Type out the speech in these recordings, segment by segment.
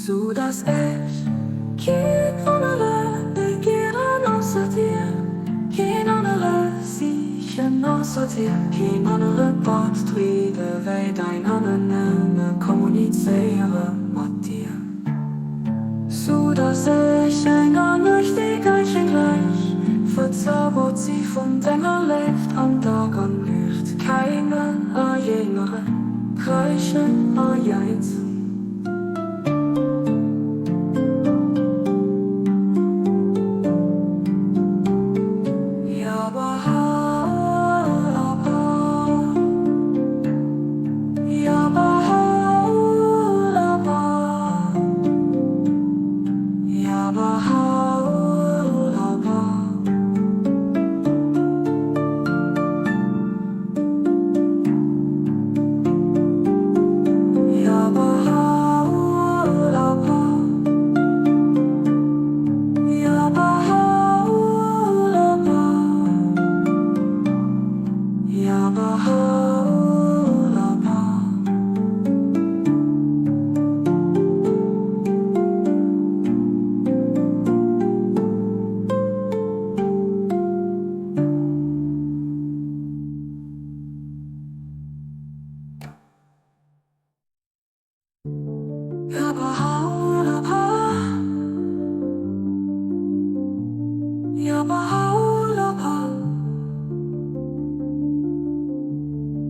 Zodat ich geen anere begieren ausser dir, geen anere sichen ausser dir, geen anere Bord triede, weil dein anere kommunize mit dir. Zodat ich nglechkeet gleich verzaubert sie von Denger lebt am Tag an Licht, keinen jüngere, gleichen Jeins. Ya Baha, Ya Baha, Ya Baha. Ya Bahá'u'l-Abhá, Ya Bahá'u'l-Abhá,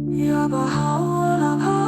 Ya Bahá'u'l-Abhá.